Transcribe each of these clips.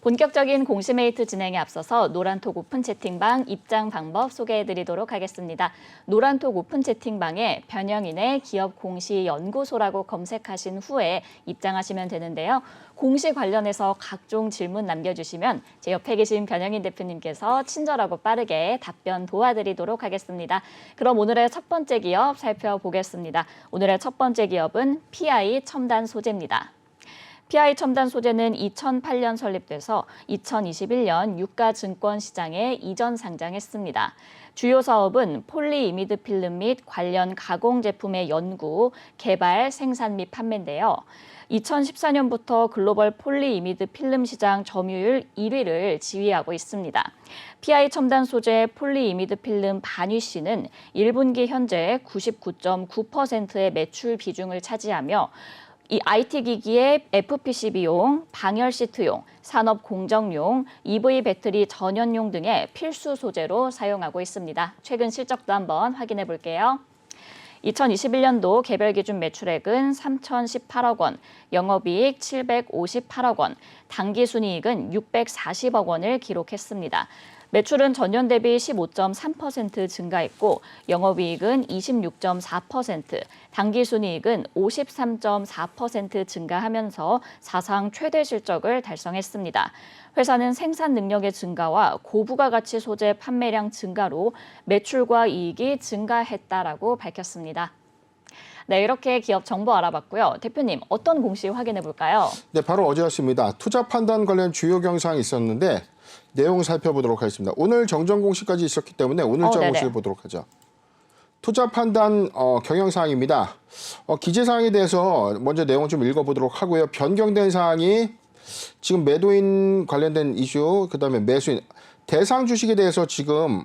본격적인 공시메이트 진행에 앞서서 노란톡 오픈 채팅방 입장 방법 소개해드리도록 하겠습니다. 노란톡 오픈 채팅방에 변형인의 기업 공시 연구소라고 검색하신 후에 입장하시면 되는데요. 공시 관련해서 각종 질문 남겨주시면 제 옆에 계신 변형인 대표님께서 친절하고 빠르게 답변 도와드리도록 하겠습니다. 그럼 오늘의 첫 번째 기업 살펴보겠습니다. 오늘의 첫 번째 기업은 PI 첨단 소재입니다. PI 첨단 소재는 2008년 설립돼서 2021년 유가 증권시장에 이전 상장했습니다. 주요 사업은 폴리이미드 필름 및 관련 가공 제품의 연구, 개발, 생산 및 판매인데요. 2014년부터 글로벌 폴리이미드 필름 시장 점유율 1위를 지휘하고 있습니다. PI 첨단 소재 폴리이미드 필름 반위씨는 1분기 현재 99.9%의 매출 비중을 차지하며 이 IT 기기의 FPCB용, 방열 시트용, 산업 공정용, EV 배터리 전연용 등의 필수 소재로 사용하고 있습니다. 최근 실적도 한번 확인해 볼게요. 2021년도 개별 기준 매출액은 3,018억 원, 영업이익 758억 원, 당기순이익은 640억 원을 기록했습니다. 매출은 전년 대비 15.3% 증가했고 영업이익은 26.4%, 당기순이익은 53.4% 증가하면서 사상 최대 실적을 달성했습니다. 회사는 생산 능력의 증가와 고부가가치 소재 판매량 증가로 매출과 이익이 증가했다라고 밝혔습니다. 네, 이렇게 기업 정보 알아봤고요. 대표님, 어떤 공시 확인해 볼까요? 네, 바로 어제였습니다. 투자 판단 관련 주요 경상이 있었는데 내용 살펴보도록 하겠습니다. 오늘 정정 공시까지 있었기 때문에 오늘자 공시를 보도록 하죠. 투자 판단 경영사항입니다. 기재사항에 대해서 먼저 내용 좀 읽어보도록 하고요. 변경된 사항이 지금 매도인 관련된 이슈, 그다음에 매수인, 대상 주식에 대해서 지금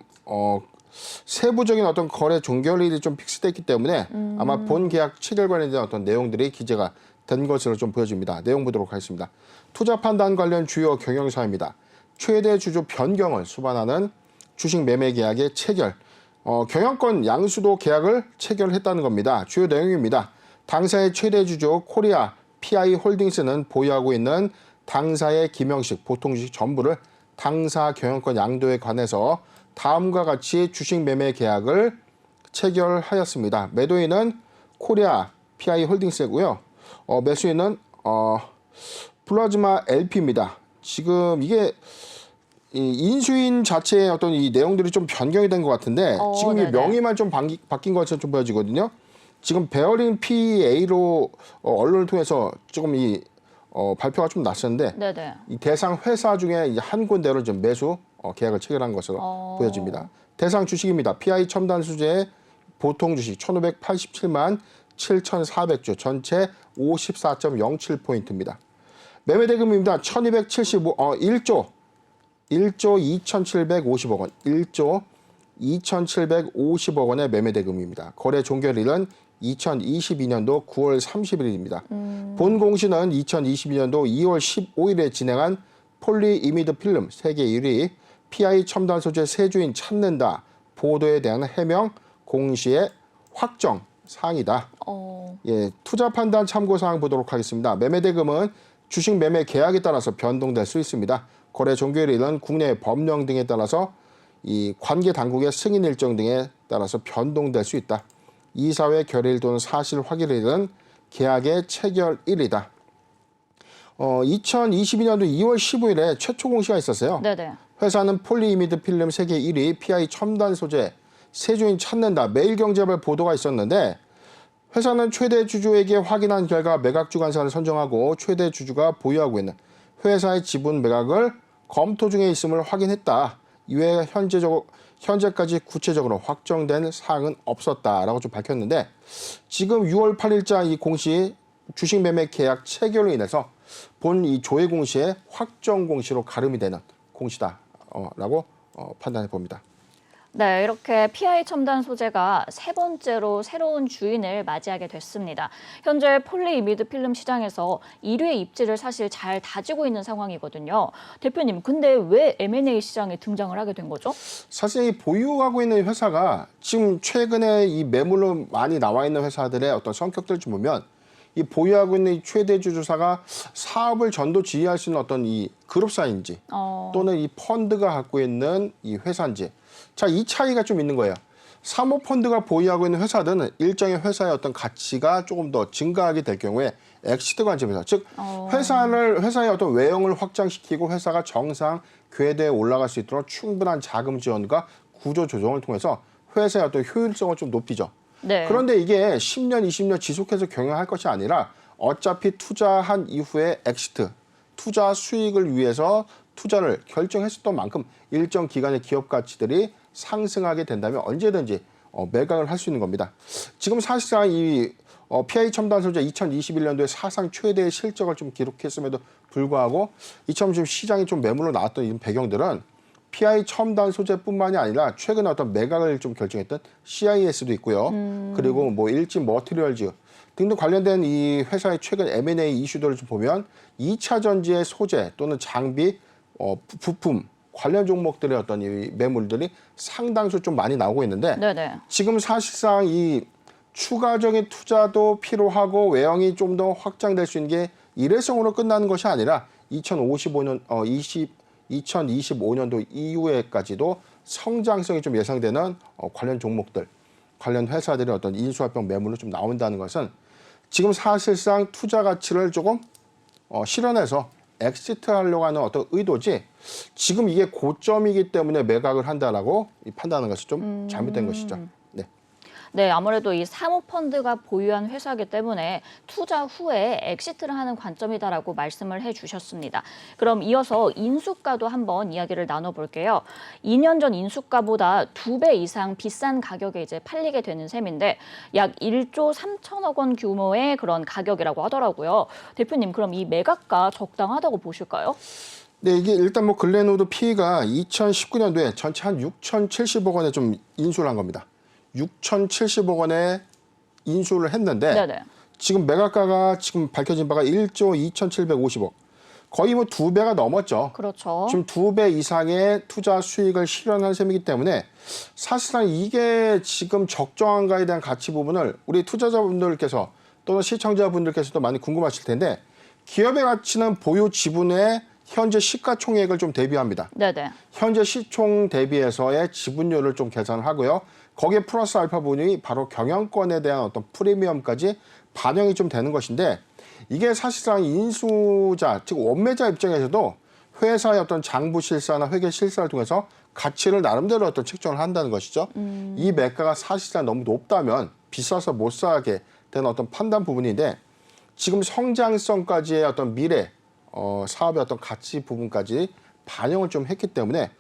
세부적인 어떤 거래 종결일이 좀 픽스됐기 때문에 아마 본 계약 체결 관련된 어떤 내용들이 기재가 된 것으로 좀 보여집니다. 내용 보도록 하겠습니다. 투자 판단 관련 주요 경영사항입니다. 최대 주주 변경을 수반하는 주식 매매 계약의 체결, 경영권 양수도 계약을 체결했다는 겁니다. 주요 내용입니다. 당사의 최대 주주 코리아 PI 홀딩스는 보유하고 있는 당사의 김영식, 보통주식 전부를 당사 경영권 양도에 관해서 다음과 같이 주식 매매 계약을 체결하였습니다. 매도인은 코리아 PI 홀딩스고요. 매수인은 플라즈마 LP입니다. 지금 이게 인수인 자체의 어떤 이 내용들이 좀 변경이 된 것 같은데 지금 이 명의만 좀 바뀐 것처럼 좀 보여지거든요. 지금 베어링 PA로 언론을 통해서 조금 발표가 좀 났었는데 이 대상 회사 중에 한 군데로 좀 매수 계약을 체결한 것으로 보여집니다. 대상 주식입니다. PI 첨단 소재의 보통 주식 1,587만 7,400주, 전체 54.07포인트입니다. 매매 대금입니다. 1,275, 1조 2,750억 원, 1조 2,750억 원의 매매 대금입니다. 거래 종결일은 2022년도 9월 30일입니다. 본 공시는 2022년도 2월 15일에 진행한 폴리이미드 필름 세계 1위 PI 첨단 소재 세주인 찾는다 보도에 대한 해명 공시의 확정 사항이다. 예, 투자 판단 참고 사항 보도록 하겠습니다. 매매 대금은 주식 매매 계약에 따라서 변동될 수 있습니다. 거래 종결일은 국내 법령 등에 따라서 이 관계 당국의 승인 일정 등에 따라서 변동될 수 있다. 이사회 결의일 또는 사실 확인일은 계약의 체결일이다. 2022년도 2월 15일에 최초 공시가 있었어요. 회사는 폴리이미드 필름 세계 1위 PI 첨단 소재 세주인 찾는다 매일경제발 보도가 있었는데 회사는 최대 주주에게 확인한 결과 매각 주관사를 선정하고 최대 주주가 보유하고 있는 회사의 지분 매각을 검토 중에 있음을 확인했다. 이외에 현재까지 구체적으로 확정된 사항은 없었다라고 좀 밝혔는데 지금 6월 8일자 이 공시 주식 매매 계약 체결로 인해서 본 이 조회 공시의 확정 공시로 가름이 되는 공시다라고 판단해 봅니다. 네, 이렇게 PI 첨단 소재가 세 번째로 새로운 주인을 맞이하게 됐습니다. 현재 폴리이미드 필름 시장에서 1위 입지를 사실 잘 다지고 있는 상황이거든요. 대표님, 근데 왜 M&A 시장에 등장을 하게 된 거죠? 사실 이 보유하고 있는 회사가 지금 최근에 이 매물로 많이 나와 있는 회사들의 어떤 성격들을 좀 보면 이 보유하고 있는 이 최대 주주사가 사업을 전도 지휘할 수 있는 어떤 이 그룹사인지 또는 이 펀드가 갖고 있는 이 회사인지. 자, 이 차이가 좀 있는 거예요. 사모펀드가 보유하고 있는 회사들은 일정의 회사의 어떤 가치가 조금 더 증가하게 될 경우에 엑시트 관점에서, 즉 회사의 어떤 외형을 확장시키고 회사가 정상 궤도에 올라갈 수 있도록 충분한 자금 지원과 구조 조정을 통해서 회사의 어떤 효율성을 좀 높이죠. 네. 그런데 이게 10년, 20년 지속해서 경영할 것이 아니라 어차피 투자한 이후에 엑시트, 투자 수익을 위해서 투자를 결정했었던 만큼 일정 기간의 기업 가치들이 상승하게 된다면 언제든지 매각을 할 수 있는 겁니다. 지금 사실상 이 PI 첨단 소재 2021년도에 사상 최대의 실적을 좀 기록했음에도 불구하고 이처럼 좀 시장이 좀 매물로 나왔던 이 배경들은 PI 첨단 소재뿐만이 아니라 최근에 어떤 매각을 좀 결정했던 CIS도 있고요. 그리고 뭐 일진 머티리얼즈 등등 관련된 이 회사의 최근 M&A 이슈들을 좀 보면 2차 전지의 소재 또는 장비, 부품 관련 종목들의 어떤 이 매물들이 상당수 좀 많이 나오고 있는데 네네. 지금 사실상 이 추가적인 투자도 필요하고 외형이 좀 더 확장될 수 있는 게 일회성으로 끝나는 것이 아니라 2025년도 이후에까지도 성장성이 좀 예상되는 관련 종목들, 관련 회사들의 어떤 인수합병 매물로 좀 나온다는 것은 지금 사실상 투자 가치를 조금 실현해서 엑시트 하려고 하는 어떤 의도지 지금 이게 고점이기 때문에 매각을 한다라고 판단하는 것이 좀 잘못된 것이죠. 네. 네, 아무래도 이 사모펀드가 보유한 회사이기 때문에 투자 후에 엑시트를 하는 관점이다라고 말씀을 해주셨습니다. 그럼 이어서 인수가도 한번 이야기를 나눠볼게요. 2년 전 인수가보다 2배 이상 비싼 가격에 이제 팔리게 되는 셈인데 약 1조 3천억 원 규모의 그런 가격이라고 하더라고요. 대표님, 그럼 이 매각가 적당하다고 보실까요? 네, 이게 일단 뭐 글렌우드 PE가 2019년도에 전체 한 6,070억 원에 좀 인수를 한 겁니다. 6,070억 원에 인수를 했는데 네네. 지금 매각가가 지금 밝혀진 바가 1조 2,750억. 거의 뭐 2배가 넘었죠. 그렇죠. 지금 2배 이상의 투자 수익을 실현한 셈이기 때문에 사실상 이게 지금 적정한가에 대한 가치 부분을 우리 투자자분들께서 또는 시청자분들께서도 많이 궁금하실 텐데 기업의 가치는 보유 지분의 현재 시가총액을 좀 대비합니다. 네네. 현재 시총 대비해서의 지분율을 좀 계산을 하고요. 거기에 플러스 알파 부분이 바로 경영권에 대한 어떤 프리미엄까지 반영이 좀 되는 것인데 이게 사실상 인수자, 즉 원매자 입장에서도 회사의 어떤 장부 실사나 회계 실사를 통해서 가치를 나름대로 어떤 책정을 한다는 것이죠. 이 매가가 사실상 너무 높다면 비싸서 못 사게 되는 어떤 판단 부분인데 지금 성장성까지의 어떤 미래 사업의 어떤 가치 부분까지 반영을 좀 했기 때문에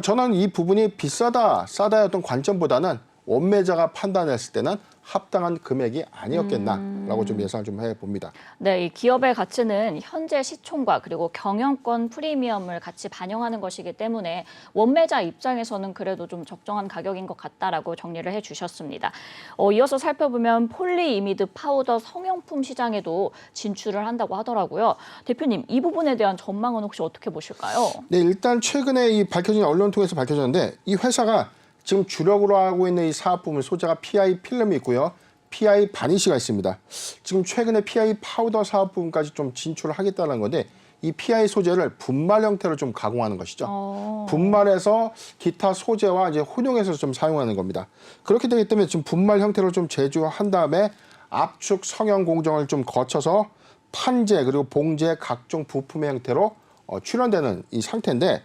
저는 이 부분이 비싸다, 싸다의 어떤 관점보다는 원매자가 판단했을 때는 합당한 금액이 아니었겠나라고 좀 예상을 좀 해봅니다. 네, 이 기업의 가치는 현재 시총과 그리고 경영권 프리미엄을 같이 반영하는 것이기 때문에 원매자 입장에서는 그래도 좀 적정한 가격인 것 같다라고 정리를 해주셨습니다. 이어서 살펴보면 폴리이미드 파우더 성형품 시장에도 진출을 한다고 하더라고요. 대표님, 이 부분에 대한 전망은 혹시 어떻게 보실까요? 네, 일단 최근에 이 밝혀진 언론 통해서 밝혀졌는데 이 회사가 지금 주력으로 하고 있는 이 사업 부분 소재가 PI 필름이 있고요. PI 바니쉬가 있습니다. 지금 최근에 PI 파우더 사업 부분까지 좀 진출을 하겠다는 건데 이 PI 소재를 분말 형태로 좀 가공하는 것이죠. 분말해서 기타 소재와 이제 혼용해서 좀 사용하는 겁니다. 그렇게 되기 때문에 지금 분말 형태로 좀 제조한 다음에 압축 성형 공정을 좀 거쳐서 판재 그리고 봉제 각종 부품의 형태로 출현되는 이 상태인데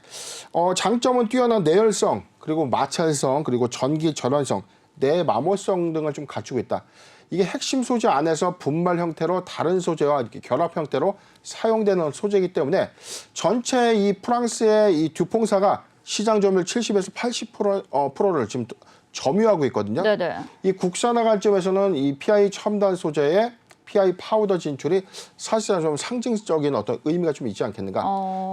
장점은 뛰어난 내열성 그리고 마찰성 그리고 전기 전원성 내마모성 등을 좀 갖추고 있다. 이게 핵심 소재 안에서 분말 형태로 다른 소재와 이렇게 결합 형태로 사용되는 소재이기 때문에 전체 이 프랑스의 이 듀퐁사가 시장 점유율 70에서 80%를 지금 점유하고 있거든요. 네네. 이 국산화 관점에서는 이 PI 첨단 소재의 PI 파우더 진출이 사실상 좀 상징적인 어떤 의미가 좀 있지 않겠는가.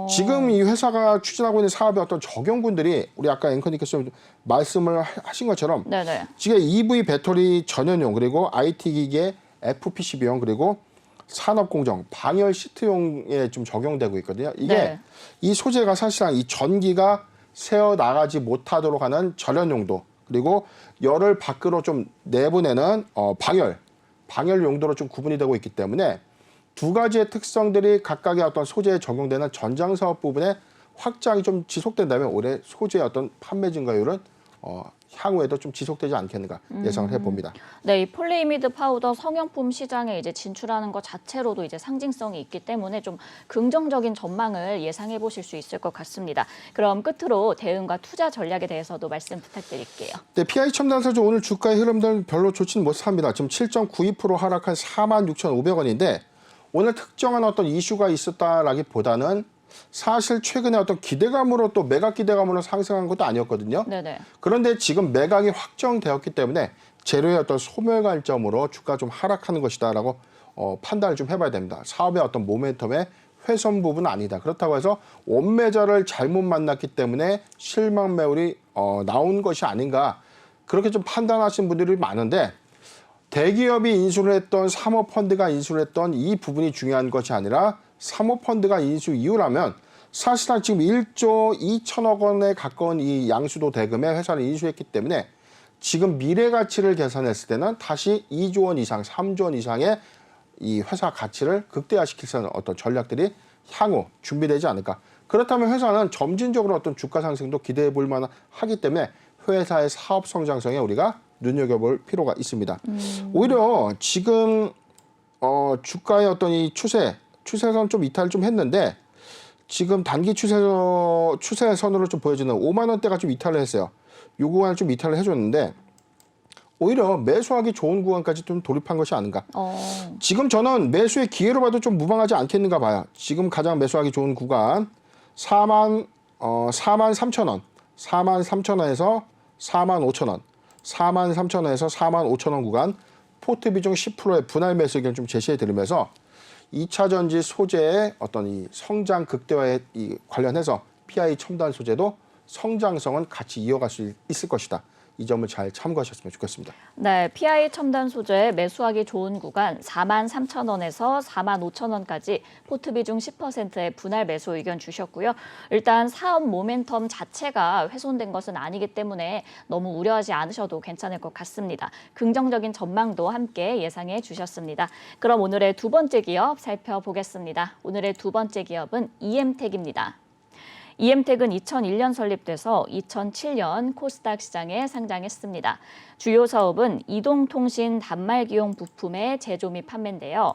지금 이 회사가 추진하고 있는 사업의 어떤 적용군들이 우리 아까 앵커님께서 말씀을 하신 것처럼 네네. 지금 EV 배터리 전연용 그리고 IT 기계 FPCB용 그리고 산업공정 방열 시트용에 좀 적용되고 있거든요. 이게 네. 이 소재가 사실상 이 전기가 새어 나가지 못하도록 하는 절연 용도 그리고 열을 밖으로 좀 내보내는 방열 용도로 좀 구분이 되고 있기 때문에 두 가지의 특성들이 각각의 어떤 소재에 적용되는 전장 사업 부분에 확장이 좀 지속된다면 올해 소재의 어떤 판매 증가율은 향후에도 좀 지속되지 않겠는가 예상을 해봅니다. 네, 이 폴리이미드 파우더 성형품 시장에 이제 진출하는 것 자체로도 이제 상징성이 있기 때문에 좀 긍정적인 전망을 예상해 보실 수 있을 것 같습니다. 그럼 끝으로 대응과 투자 전략에 대해서도 말씀 부탁드릴게요. 네, PI 첨단소재 오늘 주가의 흐름들 별로 좋지는 못합니다. 지금 7.92% 하락한 46,500원인데 오늘 특정한 어떤 이슈가 있었다라기보다는 사실 최근에 어떤 기대감으로 또 매각 기대감으로 상승한 것도 아니었거든요. 네네. 그런데 지금 매각이 확정되었기 때문에 재료의 어떤 소멸 관점으로 주가 좀 하락하는 것이다라고 판단을 좀 해봐야 됩니다. 사업의 어떤 모멘텀의 훼손 부분은 아니다. 그렇다고 해서 원매자를 잘못 만났기 때문에 실망 매물이 나온 것이 아닌가 그렇게 좀 판단하시는 분들이 많은데 대기업이 인수를 했던 사모펀드가 인수를 했던 이 부분이 중요한 것이 아니라 사모펀드가 인수 이후라면 사실상 지금 1조 2천억 원에 가까운 이 양수도 대금의 회사를 인수했기 때문에 지금 미래 가치를 계산했을 때는 다시 2조 원 이상, 3조 원 이상의 이 회사 가치를 극대화시킬 수 있는 어떤 전략들이 향후 준비되지 않을까. 그렇다면 회사는 점진적으로 어떤 주가 상승도 기대해 볼 만하기 때문에 회사의 사업 성장성에 우리가 눈여겨볼 필요가 있습니다. 오히려 지금 주가의 어떤 이 추세선 좀 이탈을 좀 했는데 지금 단기 추세선으로 좀 보여지는 5만 원대가 좀 이탈을 했어요. 이 구간을 좀 이탈을 해줬는데 오히려 매수하기 좋은 구간까지 좀 돌입한 것이 아닌가. 지금 저는 매수의 기회로 봐도 좀 무방하지 않겠는가 봐요. 지금 가장 매수하기 좋은 구간 4만 3천 원, 4만 3천 원에서 4만 5천 원, 4만 3천 원에서 4만 5천 원 구간 포트 비중 10%의 분할 매수 의견 좀 제시해 드리면서 2차 전지 소재의 어떤 이 성장 극대화에 관련해서 PI 첨단 소재도 성장성은 같이 이어갈 수 있을 것이다. 이 점을 잘 참고하셨으면 좋겠습니다. 네, PI 첨단 소재 매수하기 좋은 구간 4만 3천 원에서 4만 5천 원까지 포트 비중 10%의 분할 매수 의견 주셨고요. 일단 사업 모멘텀 자체가 훼손된 것은 아니기 때문에 너무 우려하지 않으셔도 괜찮을 것 같습니다. 긍정적인 전망도 함께 예상해 주셨습니다. 그럼 오늘의 두 번째 기업 살펴보겠습니다. 오늘의 두 번째 기업은 EM텍입니다. EM텍은 2001년 설립돼서 2007년 코스닥 시장에 상장했습니다. 주요 사업은 이동통신 단말기용 부품의 제조 및 판매인데요.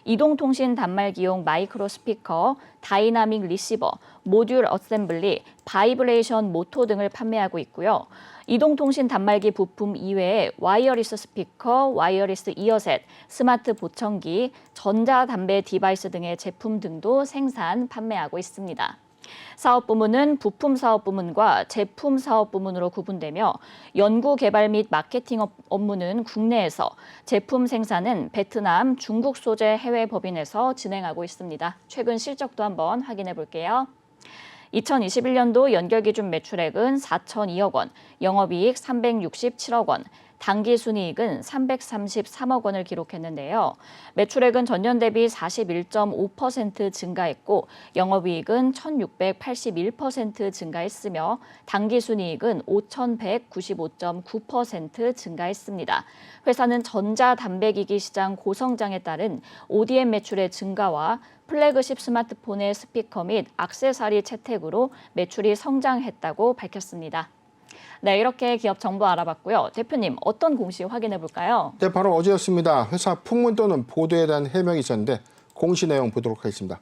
이동통신 단말기용 마이크로 스피커, 다이나믹 리시버, 모듈 어셈블리, 바이브레이션 모터 등을 판매하고 있고요. 이동통신 단말기 부품 이외에 와이어리스 스피커, 와이어리스 이어셋, 스마트 보청기, 전자담배 디바이스 등의 제품 등도 생산, 판매하고 있습니다. 사업 부문은 부품 사업 부문과 제품 사업 부문으로 구분되며 연구 개발 및 마케팅 업무는 국내에서, 제품 생산은 베트남, 중국 소재 해외 법인에서 진행하고 있습니다. 최근 실적도 한번 확인해 볼게요. 2021년도 연결 기준 매출액은 4,002억 원, 영업이익 367억 원, 당기순이익은 333억 원을 기록했는데요. 매출액은 전년 대비 41.5% 증가했고 영업이익은 1,681% 증가했으며 당기순이익은 5,195.9% 증가했습니다. 회사는 전자담배기기 시장 고성장에 따른 ODM 매출의 증가와 플래그십 스마트폰의 스피커 및 액세서리 채택으로 매출이 성장했다고 밝혔습니다. 네, 이렇게 기업 정보 알아봤고요. 대표님, 어떤 공시 확인해 볼까요? 네, 바로 어제였습니다. 회사 풍문 또는 보도에 대한 해명이 있었는데 공시 내용 보도록 하겠습니다.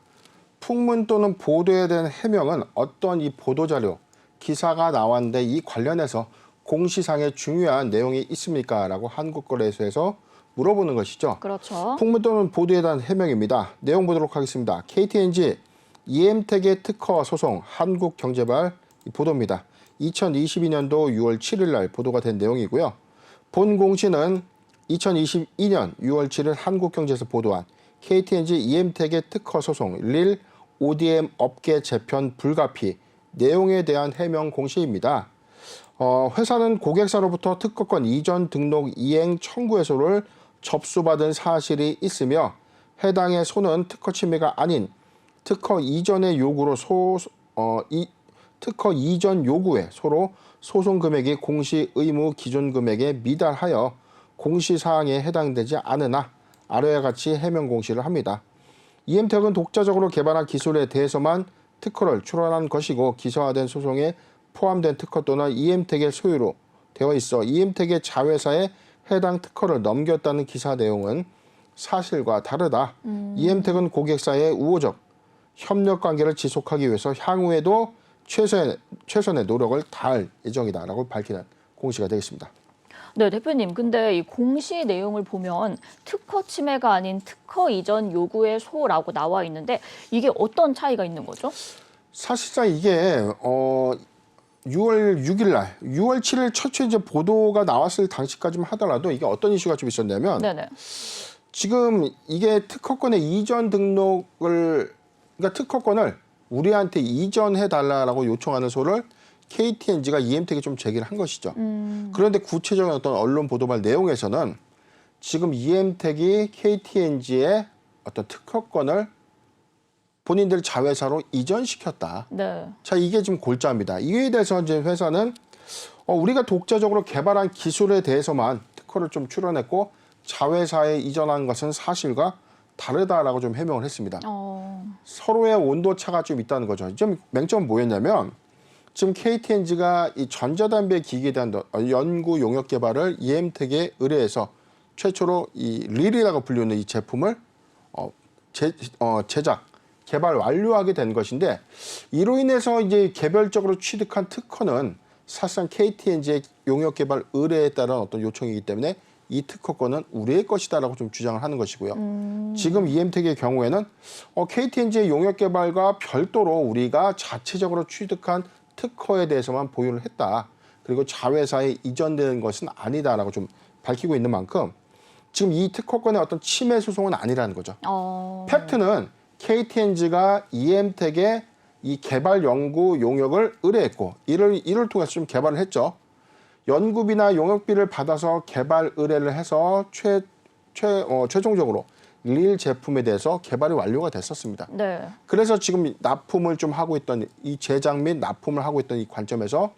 풍문 또는 보도에 대한 해명은 어떤 이 보도자료, 기사가 나왔는데 이 관련해서 공시상에 중요한 내용이 있습니까? 라고 한국거래소에서 물어보는 것이죠. 그렇죠. 풍문 또는 보도에 대한 해명입니다. 내용 보도록 하겠습니다. KTNG EM텍의 특허 소송 한국경제발 보도입니다. 2022년도 6월 7일 날 보도가 된 내용이고요. 본 공시는 2022년 6월 7일 한국경제에서 보도한 KTNG EM텍의 특허 소송 릴 ODM 업계 재편 불가피 내용에 대한 해명 공시입니다. 회사는 고객사로부터 특허권 이전 등록 이행 청구 해소를 접수받은 사실이 있으며 해당의 소는 특허 침해가 아닌 특허 이전의 요구로 특허 이전 요구에 서로 소송 금액이 공시 의무 기존 금액에 미달하여 공시 사항에 해당되지 않으나 아래와 같이 해명 공시를 합니다. 이엠텍은 독자적으로 개발한 기술에 대해서만 특허를 출원한 것이고 기소화된 소송에 포함된 특허 또는 이엠텍의 소유로 되어 있어 이엠텍의 자회사에 해당 특허를 넘겼다는 기사 내용은 사실과 다르다. 이엠텍은 고객사의 우호적 협력 관계를 지속하기 위해서 향후에도 최선의 노력을 다할 예정이다라고 밝히는 공시가 되겠습니다. 네, 대표님. 근데 이 공시 내용을 보면 특허 침해가 아닌 특허 이전 요구의 소라고 나와 있는데 이게 어떤 차이가 있는 거죠? 사실상 이게 6월 6일 날, 6월 7일 최초 이제 보도가 나왔을 당시까지만 하더라도 이게 어떤 이슈가 좀 있었냐면 네네. 지금 이게 특허권의 이전 등록을 그러니까 특허권을 우리한테 이전해 달라라고 요청하는 소를 KT&G가 이엠텍에 좀 제기를 한 것이죠. 그런데 구체적인 어떤 언론 보도발 내용에서는 지금 이엠텍이 KT&G의 어떤 특허권을 본인들 자회사로 이전시켰다. 네. 자, 이게 지금 골자입니다. 이에 대해서 이제 회사는 우리가 독자적으로 개발한 기술에 대해서만 특허를 좀 출원했고 자회사에 이전한 것은 사실과 다르다라고 좀 해명을 했습니다. 서로의 온도차가 좀 있다는 거죠. 좀 맹점은 뭐였냐면 지금 KT&G가 이 전자담배 기기에 대한 연구 용역 개발을 이엠텍에 의뢰해서 최초로 이 릴이라고 불리는 이 제품을 제작 개발 완료하게 된 것인데 이로 인해서 이제 개별적으로 취득한 특허는 사실상 KT&G의 용역 개발 의뢰에 따른 어떤 요청이기 때문에 이 특허권은 우리의 것이다라고 좀 주장을 하는 것이고요. 지금 이엠텍의 경우에는 KT&G의 용역 개발과 별도로 우리가 자체적으로 취득한 특허에 대해서만 보유를 했다. 그리고 자회사에 이전되는 것은 아니다라고 좀 밝히고 있는 만큼 지금 이 특허권의 어떤 침해 소송은 아니라는 거죠. 팩트는 KT&G가 이엠텍의 이 개발 연구 용역을 의뢰했고 이를 통해서 좀 개발을 했죠. 연구비나 용역비를 받아서 개발 의뢰를 해서 최종적으로 릴 제품에 대해서 개발이 완료가 됐었습니다. 네. 그래서 지금 납품을 좀 하고 있던 이 제작 및 납품을 하고 있던 이 관점에서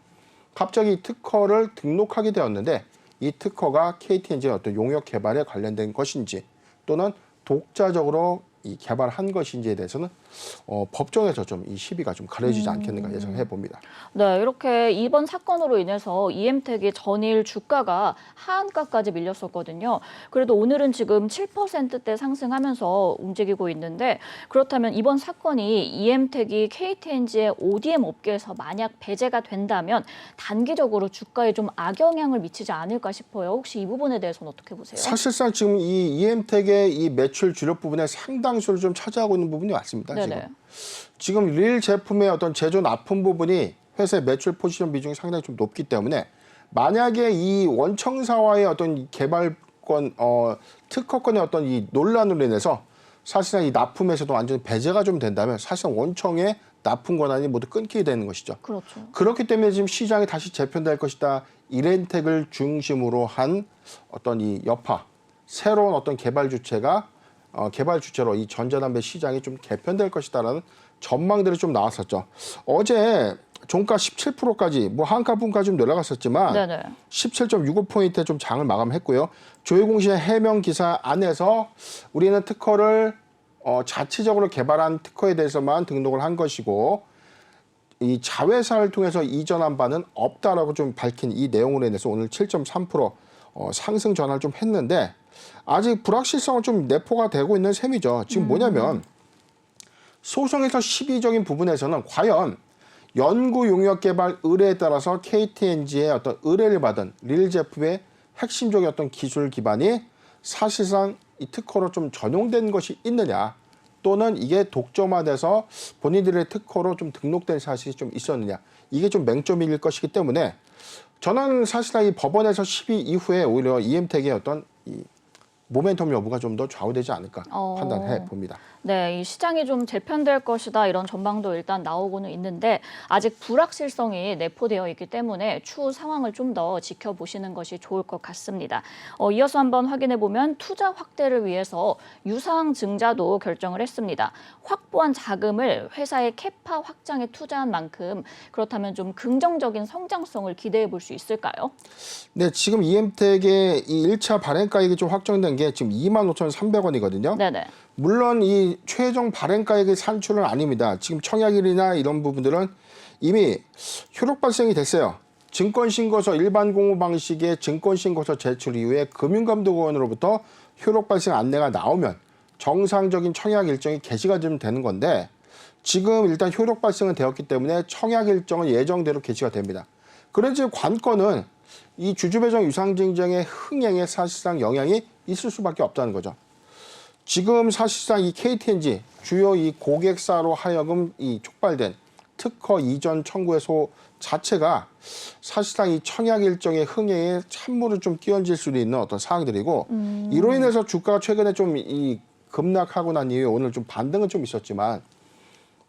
갑자기 특허를 등록하게 되었는데 이 특허가 KT&G의 어떤 용역 개발에 관련된 것인지 또는 독자적으로 이 개발한 것인지에 대해서는 법정에서 좀 이 시비가 좀 가려지지 않겠는가 예상해 봅니다. 네, 이렇게 이번 사건으로 인해서 이엠텍이 전일 주가가 하한가까지 밀렸었거든요. 그래도 오늘은 지금 7%대 상승하면서 움직이고 있는데 그렇다면 이번 사건이 이엠텍이 KT&G의 ODM 업계에서 만약 배제가 된다면 단기적으로 주가에 좀 악영향을 미치지 않을까 싶어요. 혹시 이 부분에 대해서는 어떻게 보세요? 사실상 지금 이 이엠텍의 이 매출 주력 부분에 상당수를 좀 차지하고 있는 부분이 맞습니다. 네네. 지금 릴 제품의 어떤 제조 납품 부분이 회사의 매출 포지션 비중이 상당히 좀 높기 때문에 만약에 이 원청사와의 어떤 개발권, 특허권의 어떤 이 논란으로 인해서 사실상 이 납품에서도 완전히 배제가 좀 된다면 사실상 원청의 납품 권한이 모두 끊기게 되는 것이죠. 그렇죠. 그렇기 때문에 지금 시장이 다시 재편될 것이다. 이렌텍을 중심으로 한 어떤 이 여파, 새로운 어떤 개발 주체로 이 전자담배 시장이 좀 개편될 것이다라는 전망들이 좀 나왔었죠. 어제 종가 17%까지 한가분까지 좀 내려갔었지만 네네. 17.65포인트에 좀 장을 마감했고요. 조회공시의 해명 기사 안에서 우리는 특허를 자체적으로 개발한 특허에 대해서만 등록을 한 것이고 이 자회사를 통해서 이전한 바는 없다라고 좀 밝힌 이 내용으로 인해서 오늘 7.3% 상승 전환을 좀 했는데 아직 불확실성은 좀 내포가 되고 있는 셈이죠. 지금 뭐냐면 소송에서 시비적인 부분에서는 과연 연구 용역 개발 의뢰에 따라서 KT&G의 어떤 의뢰를 받은 릴 제품의 핵심적인 어떤 기술 기반이 사실상 이 특허로 좀 전용된 것이 있느냐 또는 이게 독점화돼서 본인들의 특허로 좀 등록된 사실이 좀 있었느냐 이게 좀 맹점일 것이기 때문에 저는 사실상 이 법원에서 시비 이후에 오히려 이엠텍의 어떤 이 모멘텀 여부가 좀 더 좌우되지 않을까 판단해 봅니다. 네, 이 시장이 좀 재편될 것이다 이런 전망도 일단 나오고는 있는데 아직 불확실성이 내포되어 있기 때문에 추후 상황을 좀 더 지켜보시는 것이 좋을 것 같습니다. 이어서 한번 확인해 보면 투자 확대를 위해서 유상증자도 결정을 했습니다. 확보한 자금을 회사의 캐파 확장에 투자한 만큼 그렇다면 좀 긍정적인 성장성을 기대해 볼 수 있을까요? 네, 지금 이엠텍의 이 1차 발행가액이 좀 확정된 게 지금 25,300원이거든요. 네네. 물론 이 최종 발행가액의 산출은 아닙니다. 지금 청약일이나 이런 부분들은 이미 효력 발생이 됐어요. 증권신고서 일반 공모 방식의 증권신고서 제출 이후에 금융감독원으로부터 효력 발생 안내가 나오면 정상적인 청약 일정이 개시가 좀 되는 건데 지금 일단 효력 발생은 되었기 때문에 청약 일정은 예정대로 개시가 됩니다. 그런지 관건은 이 주주배정 유상증자의 흥행에 사실상 영향이 있을 수밖에 없다는 거죠. 지금 사실상 이 KTNG 주요 이 고객사로 하여금 이 촉발된 특허 이전 청구의 소 자체가 사실상 이 청약 일정의 흥행에 찬물을 좀 끼얹을 수도 있는 어떤 사항들이고 이로 인해서 주가가 최근에 좀 이 급락하고 난 이후에 오늘 좀 반등은 좀 있었지만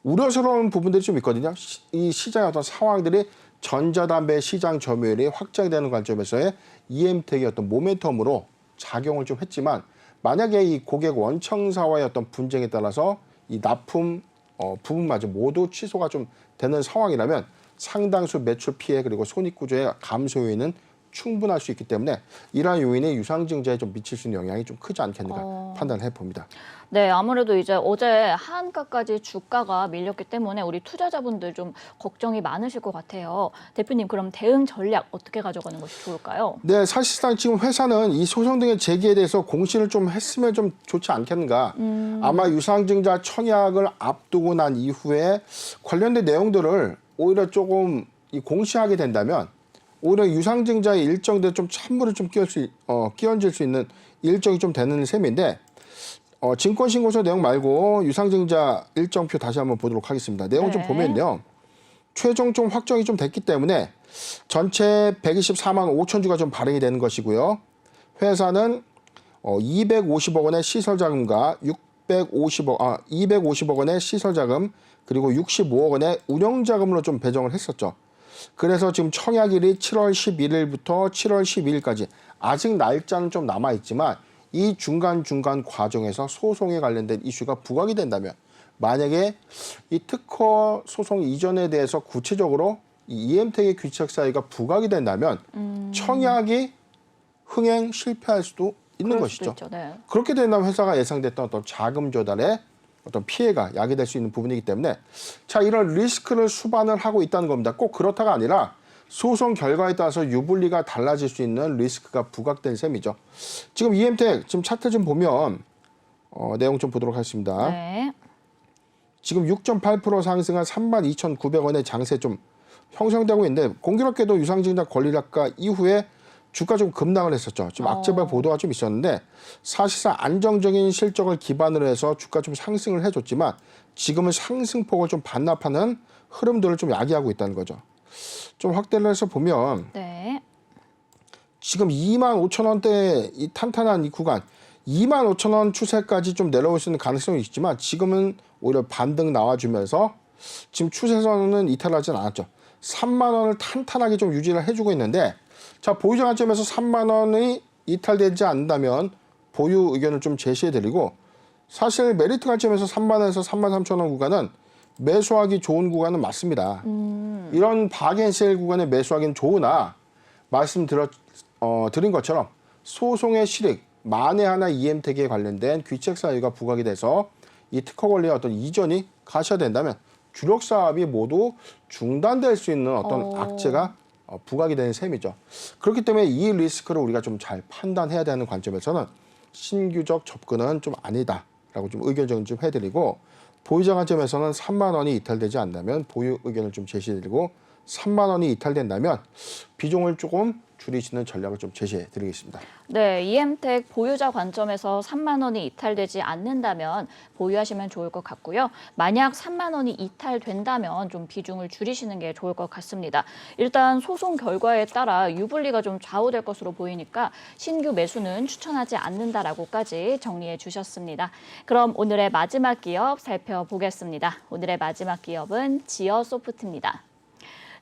우려스러운 부분들이 좀 있거든요. 이 시장의 어떤 상황들이 전자담배 시장 점유율이 확장되는 관점에서의 EM택의 어떤 모멘텀으로 작용을 좀 했지만 만약에 이 고객 원청사와의 어떤 분쟁에 따라서 이 납품 부분마저 모두 취소가 좀 되는 상황이라면 상당수 매출 피해 그리고 손익구조의 감소 요인은 충분할 수 있기 때문에 이러한 요인이 유상증자에 좀 미칠 수 있는 영향이 좀 크지 않겠는가 판단을 해봅니다. 네, 아무래도 이제 어제 하한가까지 주가가 밀렸기 때문에 우리 투자자분들 좀 걱정이 많으실 것 같아요. 대표님, 그럼 대응 전략 어떻게 가져가는 것이 좋을까요? 네, 사실상 지금 회사는 이 소송 등의 제기에 대해서 공시를 좀 했으면 좀 좋지 않겠는가. 아마 유상증자 청약을 앞두고 난 이후에 관련된 내용들을 오히려 조금 이 공시하게 된다면 오히려 유상증자의 일정대로 좀 찬물을 좀 끼얹을 수 있는 일정이 좀 되는 셈인데 증권신고서 내용 말고 유상증자 일정표 다시 한번 보도록 하겠습니다. 내용 좀 보면요. 최종 좀 확정이 좀 됐기 때문에 전체 124만 5천 주가 좀 발행이 되는 것이고요. 회사는 250억 원의 시설 자금과 250억 원의 시설 자금 그리고 65억 원의 운영 자금으로 좀 배정을 했었죠. 그래서 지금 청약일이 7월 11일부터 7월 12일까지 아직 날짜는 좀 남아 있지만 이 중간중간 과정에서 소송에 관련된 이슈가 부각이 된다면 만약에 이 특허 소송 이전에 대해서 구체적으로 이 EM택의 귀책 사유가 부각이 된다면 청약이 흥행 실패할 수도 있는 것이죠. 있죠, 네. 그렇게 된다면 회사가 예상됐던 어떤 자금 조달에 어떤 피해가 야기될 수 있는 부분이기 때문에 자 이런 리스크를 수반을 하고 있다는 겁니다. 꼭 그렇다가 아니라 소송 결과에 따라서 유불리가 달라질 수 있는 리스크가 부각된 셈이죠. 지금 EM택 지금 차트 좀 보면 내용 좀 보도록 하겠습니다. 네. 지금 6.8% 상승한 32,900원의 장세 좀 형성되고 있는데 공교롭게도 유상증자 권리락가 이후에 주가 좀 급락을 했었죠. 지금 악재발 보도가 좀 있었는데 사실상 안정적인 실적을 기반으로 해서 주가 좀 상승을 해줬지만 지금은 상승폭을 좀 반납하는 흐름들을 좀 야기하고 있다는 거죠. 좀 확대를 해서 보면 네. 지금 25,000원대 이 탄탄한 이 구간 25,000원 추세까지 좀 내려올 수 있는 가능성이 있지만 지금은 오히려 반등 나와주면서 지금 추세선은 이탈하진 않았죠. 3만 원을 탄탄하게 좀 유지를 해주고 있는데 자 보유자 관점에서 3만 원이 이탈되지 않는다면 보유 의견을 좀 제시해드리고 사실 메리트 관점에서 3만 원에서 3만 3천 원 구간은 매수하기 좋은 구간은 맞습니다. 이런 바겐세일 구간에 매수하기는 좋으나 드린 것처럼 소송의 실익 만에 하나 EM택에 관련된 귀책 사유가 부각이 돼서 이 특허 권리의 어떤 이전이 가셔야된다면 주력 사업이 모두 중단될 수 있는 어떤 악재가 부각이 되는 셈이죠. 그렇기 때문에 이 리스크를 우리가 좀 잘 판단해야 되는 관점에서는 신규적 접근은 좀 아니다라고 좀 의견 좀 해드리고 보유자 관점에서는 3만 원이 이탈되지 않는다면 보유 의견을 좀 제시해드리고 3만 원이 이탈된다면 비중을 조금 줄이시는 전략을 좀 제시해 드리겠습니다. 네, EM택 보유자 관점에서 3만 원이 이탈되지 않는다면 보유하시면 좋을 것 같고요. 만약 3만 원이 이탈된다면 좀 비중을 줄이시는 게 좋을 것 같습니다. 일단 소송 결과에 따라 유불리가 좀 좌우될 것으로 보이니까 신규 매수는 추천하지 않는다라고까지 정리해 주셨습니다. 그럼 오늘의 마지막 기업 살펴보겠습니다. 오늘의 마지막 기업은 지어소프트입니다.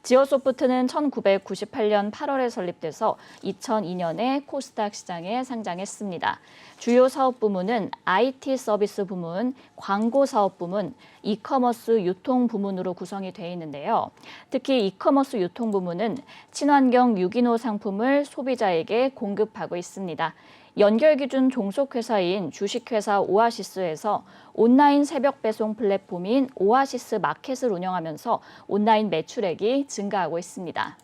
지어소프트는 1998년 8월에 설립돼서 2002년에 코스닥 시장에 상장했습니다. 주요 사업 부문은 IT 서비스 부문, 광고 사업 부문, 이커머스 유통 부문으로 구성이 되어 있는데요. 특히 이커머스 유통 부문은 친환경 유기농 상품을 소비자에게 공급하고 있습니다. 연결 기준 종속회사인 주식회사 오아시스에서 온라인 새벽 배송 플랫폼인 오아시스 마켓을 운영하면서 온라인 매출액이 증가하고 있습니다.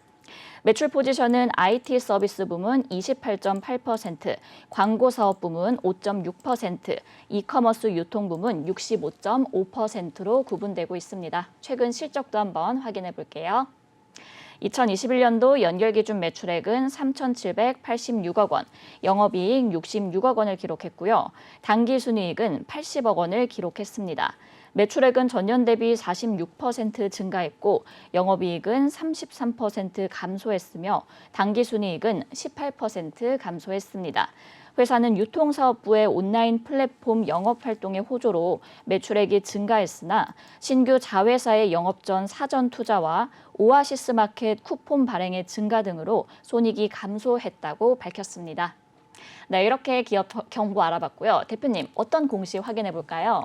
매출 포지션은 IT 서비스 부문 28.8%, 광고 사업 부문 5.6%, 이커머스 유통 부문 65.5%로 구분되고 있습니다. 최근 실적도 한번 확인해 볼게요. 2021년도 연결 기준 매출액은 3,786억 원, 영업이익 66억 원을 기록했고요. 당기순이익은 80억 원을 기록했습니다. 매출액은 전년 대비 46% 증가했고 영업이익은 33% 감소했으며 당기순이익은 18% 감소했습니다. 회사는 유통사업부의 온라인 플랫폼 영업활동의 호조로 매출액이 증가했으나 신규 자회사의 영업 전 사전 투자와 오아시스 마켓 쿠폰 발행의 증가 등으로 손익이 감소했다고 밝혔습니다. 네, 이렇게 기업 정보 알아봤고요. 대표님, 어떤 공시 확인해 볼까요?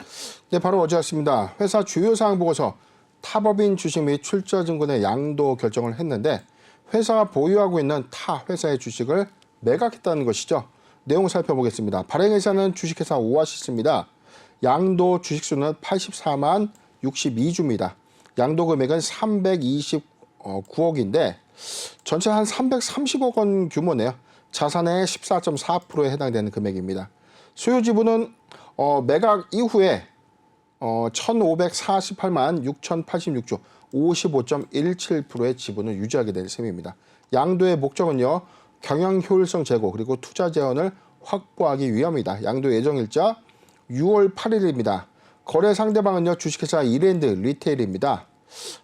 네, 바로 어제 왔습니다. 회사 주요 사항 보고서 타법인 주식 및 출자증권의 양도 결정을 했는데 회사가 보유하고 있는 타 회사의 주식을 매각했다는 것이죠. 내용 살펴보겠습니다. 발행회사는 주식회사 오아시스입니다. 양도 주식수는 84만 62주입니다. 양도 금액은 329억인데 전체 한 330억 원 규모네요. 자산의 14.4%에 해당되는 금액입니다. 수요 지분은 매각 이후에 1,548만 6,086주 55.17%의 지분을 유지하게 될 셈입니다. 양도의 목적은요. 경영 효율성 제고 그리고 투자 재원을 확보하기 위함이다. 양도 예정일자 6월 8일입니다. 거래 상대방은요. 주식회사 이랜드 리테일입니다.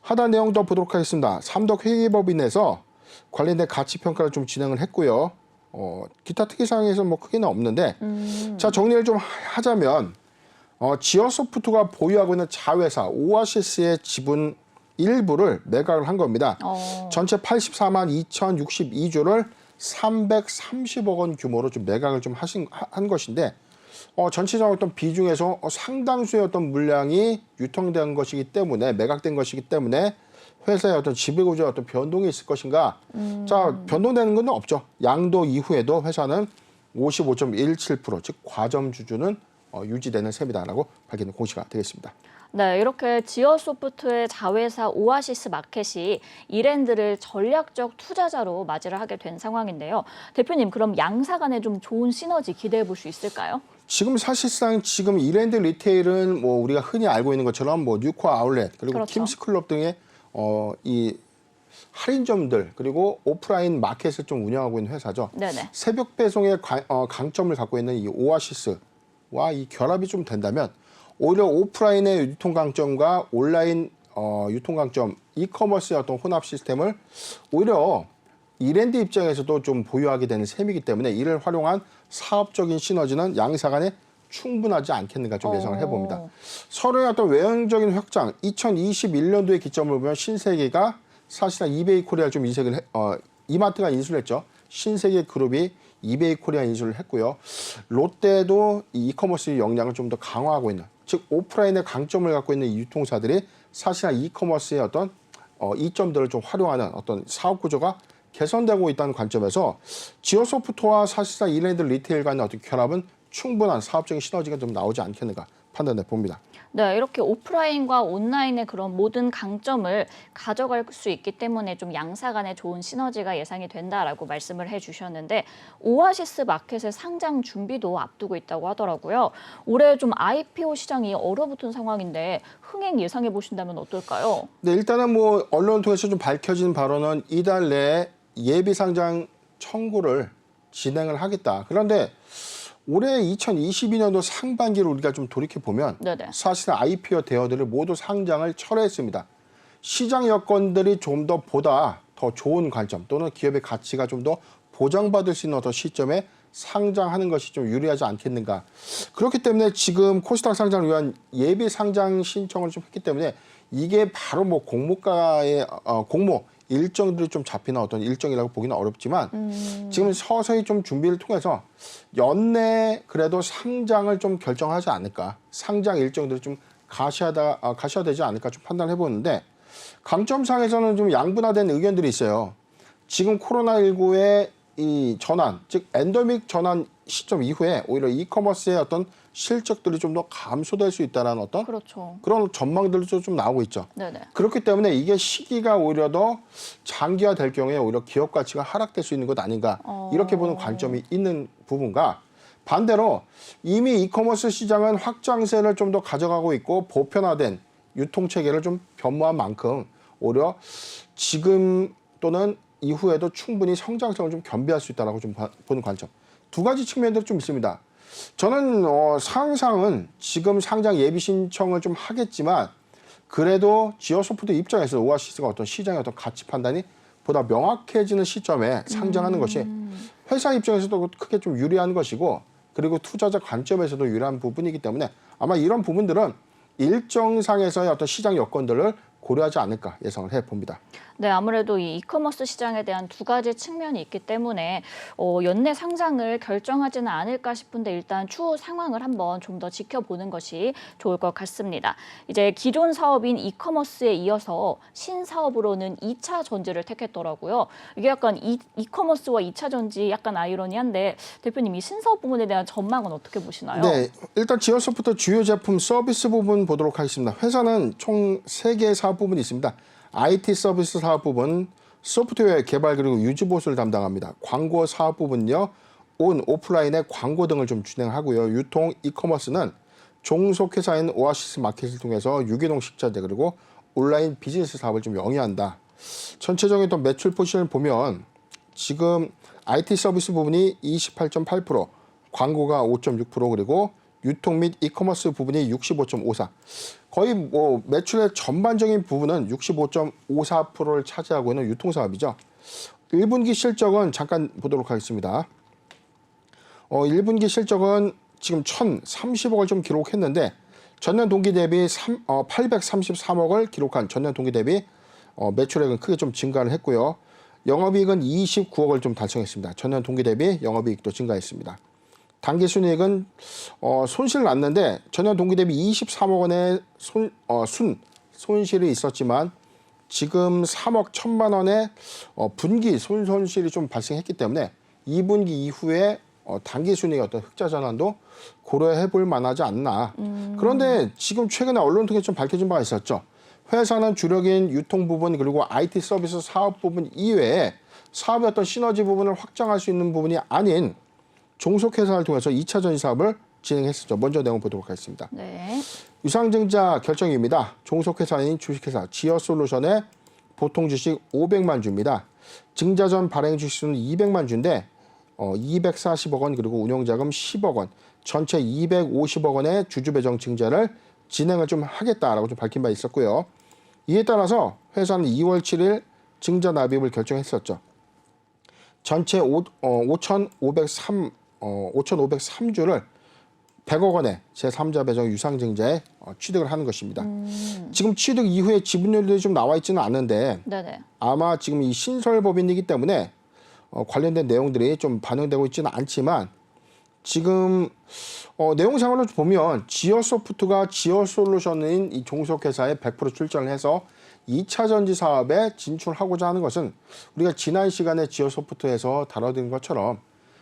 하단 내용 더 보도록 하겠습니다. 삼덕 회계법인에서 관련된 가치평가를 좀 진행을 했고요. 기타 특이사항에서 뭐 크게는 없는데 자 정리를 좀 하자면 지어소프트가 보유하고 있는 자회사 오아시스의 지분 일부를 매각을 한 겁니다. 전체 84만 2,062주를 330억 원 규모로 좀 매각을 좀 한 것인데 전체적인 어떤 비중에서 상당수의 어떤 물량이 유통된 것이기 때문에 매각된 것이기 때문에 회사의 어떤 지배구조에 어떤 변동이 있을 것인가? 자, 변동되는 건 없죠. 양도 이후에도 회사는 55.17%, 즉 과점 주주는 유지되는 셈이다라고 밝히는 공시가 되겠습니다. 네, 이렇게 지어소프트의 자회사 오아시스 마켓이 이랜드를 전략적 투자자로 맞이를 하게 된 상황인데요. 대표님, 그럼 양사 간에 좀 좋은 시너지 기대해 볼 수 있을까요? 지금 사실상 지금 이랜드 리테일은 뭐 우리가 흔히 알고 있는 것처럼 뭐 뉴코 아울렛 그리고 그렇죠. 킴스클럽 등의 이 할인점들 그리고 오프라인 마켓을 좀 운영하고 있는 회사죠. 네네. 새벽 배송의 강점을 갖고 있는 이 오아시스와 이 결합이 좀 된다면 오히려 오프라인의 유통 강점과 온라인 유통 강점, 이커머스의 어떤 혼합 시스템을 오히려 이랜드 입장에서도 좀 보유하게 되는 셈이기 때문에 이를 활용한 사업적인 시너지는 양사 간에 충분하지 않겠는가 좀 예상을 해봅니다. 서로의 어떤 외형적인 확장, 2021년도의 기점을 보면 신세계가 사실상 이베이 코리아를 좀 인색을 이마트가 인수를 했죠. 신세계 그룹이 이베이 코리아 인수를 했고요. 롯데도 이 이커머스 역량을 좀 더 강화하고 있는, 즉 오프라인의 강점을 갖고 있는 이 유통사들이 사실상 이커머스의 어떤 이점들을 좀 활용하는 어떤 사업 구조가 개선되고 있다는 관점에서 지어소프트와 사실상 이랜드 리테일 간의 어떤 결합은 충분한 사업적인 시너지가 좀 나오지 않겠는가 판단해 봅니다. 네, 이렇게 오프라인과 온라인의 그런 모든 강점을 가져갈 수 있기 때문에 좀 양사 간의 좋은 시너지가 예상이 된다라고 말씀을 해주셨는데 오아시스 마켓의 상장 준비도 앞두고 있다고 하더라고요. 올해 좀 IPO 시장이 얼어붙은 상황인데 흥행 예상해 보신다면 어떨까요? 네, 일단은 뭐 언론 통해서 좀 밝혀진 바로는 이달 내에 예비 상장 청구를 진행을 하겠다. 그런데 올해 2022년도 상반기를 우리가 좀 돌이켜 보면 사실 IPO 대여들을 모두 상장을 철회했습니다. 시장 여건들이 좀 더 보다 더 좋은 관점 또는 기업의 가치가 좀 더 보장받을 수 있는 어떤 시점에 상장하는 것이 좀 유리하지 않겠는가. 그렇기 때문에 지금 코스닥 상장을 위한 예비 상장 신청을 좀 했기 때문에 이게 바로 뭐 공모가의 공모 일정들이 좀 잡히는 어떤 일정이라고 보기는 어렵지만 지금 서서히 좀 준비를 통해서 연내 그래도 상장을 좀 결정하지 않을까. 상장 일정들을 좀 가셔야 되지 않을까 좀 판단해 보는데 강점상에서는 좀 양분화된 의견들이 있어요. 지금 코로나19의 이 전환, 즉 엔데믹 전환 시점 이후에 오히려 이커머스의 어떤 실적들이 좀 더 감소될 수 있다는 어떤 그런 전망들도 좀 나오고 있죠. 그렇기 때문에 이게 시기가 오히려 더 장기화될 경우에 오히려 기업 가치가 하락될 수 있는 것 아닌가 이렇게 보는 관점이 있는 부분과 반대로 이미 이커머스 시장은 확장세를 좀 더 가져가고 있고 보편화된 유통체계를 좀 변모한 만큼 오히려 지금 또는 이후에도 충분히 성장성을 좀 겸비할 수 있다라고 좀 보는 관점. 두 가지 측면들이 좀 있습니다. 저는 상장은 지금 상장 예비 신청을 좀 하겠지만 그래도 지어소프트 입장에서 오아시스가 어떤 시장의 어떤 가치 판단이 보다 명확해지는 시점에 상장하는 것이 회사 입장에서도 크게 좀 유리한 것이고 그리고 투자자 관점에서도 유리한 부분이기 때문에 아마 이런 부분들은 일정상에서의 어떤 시장 여건들을 고려하지 않을까 예상을 해봅니다. 네, 아무래도 이 이커머스 시장에 대한 두 가지 측면이 있기 때문에 연내 상장을 결정하지는 않을까 싶은데 일단 추후 상황을 한번 좀 더 지켜보는 것이 좋을 것 같습니다. 이제 기존 사업인 이커머스에 이어서 신사업으로는 2차 전지를 택했더라고요. 이게 약간 이커머스와 2차 전지 약간 아이러니한데 대표님 이 신사업 부분에 대한 전망은 어떻게 보시나요? 네, 일단 지어소프트 주요 제품 서비스 부분 보도록 하겠습니다. 회사는 총 3개의 사업 부분이 있습니다. IT 서비스 사업 부분, 소프트웨어 개발 그리고 유지 보수를 담당합니다. 광고 사업 부분요, 온 오프라인의 광고 등을 좀 진행하고요. 유통 이커머스는 종속회사인 오아시스 마켓을 통해서 유기농 식자재 그리고 온라인 비즈니스 사업을 좀 영위한다. 전체적인 또 매출 포지션을 보면 지금 IT 서비스 부분이 28.8%, 광고가 5.6% 그리고 유통 및 이커머스 부분이 65.54%. 거의 뭐 매출의 전반적인 부분은 65.54%를 차지하고 있는 유통사업이죠. 1분기 실적은 잠깐 보도록 하겠습니다. 1분기 실적은 지금 1,030억을 좀 기록했는데 전년 동기 대비 833억을 기록한 전년 동기 대비 매출액은 크게 좀 증가를 했고요. 영업이익은 29억을 좀 달성했습니다. 전년 동기 대비 영업이익도 증가했습니다. 당기순이익은 손실 났는데 전년 동기 대비 23억 원의 손실이 있었지만 지금 3억 1천만 원의 분기 손실이 좀 발생했기 때문에 2분기 이후에 당기순이익 어떤 흑자 전환도 고려해 볼 만하지 않나. 그런데 지금 최근에 언론 통해 좀 밝혀진 바가 있었죠. 회사는 주력인 유통 부분 그리고 IT 서비스 사업 부분 이외에 사업의 어떤 시너지 부분을 확장할 수 있는 부분이 아닌 종속회사를 통해서 2차 전지 사업을 진행했었죠. 먼저 내용 보도록 하겠습니다. 네. 유상증자 결정입니다. 종속회사인 주식회사 지어솔루션의 보통 주식 500만 주입니다. 증자 전 발행 주식수는 200만 주인데 240억 원 그리고 운용자금 10억 원, 전체 250억 원의 주주 배정 증자를 진행을 좀 하겠다라고 좀 밝힌 바 있었고요. 이에 따라서 회사는 2월 7일 증자 납입을 결정했었죠. 전체 5,503주를 100억 원의 제3자 배정 유상증자에 취득을 하는 것입니다. 지금 취득 이후에 지분율들이 좀 나와 있지는 않은데 아마 지금 이 신설법인이기 때문에 관련된 내용들이 좀 반영되고 있지는 않지만 지금 내용상으로 보면 지어소프트가 지어솔루션인 이 종속회사에 100% 출전을 해서 2차 전지 사업에 진출하고자 하는 것은 우리가 지난 시간에 지어소프트에서 다뤄드린 것처럼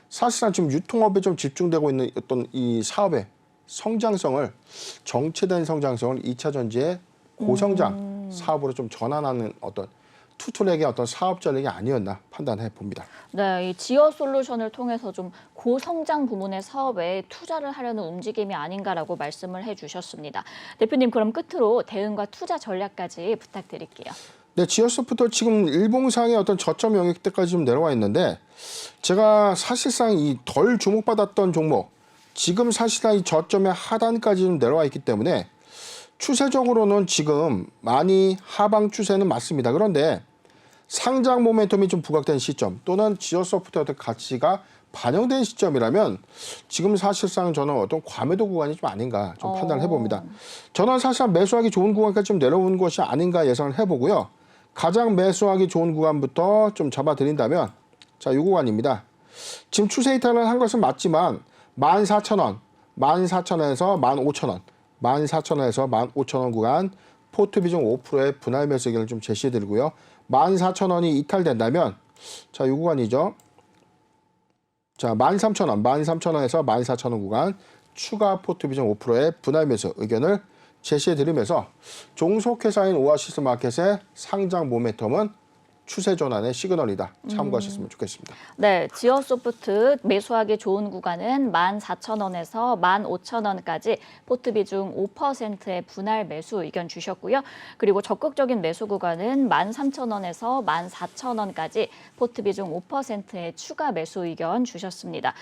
사실상 지금 유통업에 좀 집중되고 있는 어떤 이 사업의 성장성을 정체된 성장성을 2차 전지의 고성장 사업으로 좀 전환하는 어떤 투트랙의 어떤 사업 전략이 아니었나 판단해 봅니다. 네, 이 지어 솔루션을 통해서 좀 고성장 부문의 사업에 투자를 하려는 움직임이 아닌가라고 말씀을 해주셨습니다. 대표님, 그럼 끝으로 대응과 투자 전략까지 부탁드릴게요. 네, 지어소프트 지금 일봉상의 어떤 저점 영역대까지 좀 내려와 있는데 제가 사실상 이 덜 주목받았던 종목 지금 사실상 이 저점의 하단까지 좀 내려와 있기 때문에 추세적으로는 지금 많이 하방 추세는 맞습니다. 그런데 상장 모멘텀이 좀 부각된 시점 또는 지어소프트의 어떤 가치가 반영된 시점이라면 지금 사실상 저는 어떤 과매도 구간이 좀 아닌가 좀 판단을 해봅니다. 저는 사실상 매수하기 좋은 구간까지 좀 내려온 것이 아닌가 예상을 해보고요. 가장 매수하기 좋은 구간부터 좀 잡아드린다면 자, 이 구간입니다. 지금 추세 이탈을 한 것은 맞지만 14,000원, 14,000원에서 15,000원, 14,000원에서 15,000원 구간 포트 비중 5%의 분할 매수 의견을 좀 제시해드리고요. 14,000원이 이탈된다면 자, 이 구간이죠. 자, 13,000원, 13,000원에서 14,000원 구간 추가 포트 비중 5%의 분할 매수 의견을 제시해드리면서 종속회사인 오아시스 마켓의 상장 모멘텀은 추세 전환의 시그널이다. 참고하셨으면 좋겠습니다. 네, 지어소프트 매수하기 좋은 구간은 14,000원에서 15,000원까지 포트 비중 5%의 분할 매수 의견 주셨고요. 그리고 적극적인 매수 구간은 13,000원에서 14,000원까지 포트 비중 5%의 추가 매수 의견 주셨습니다.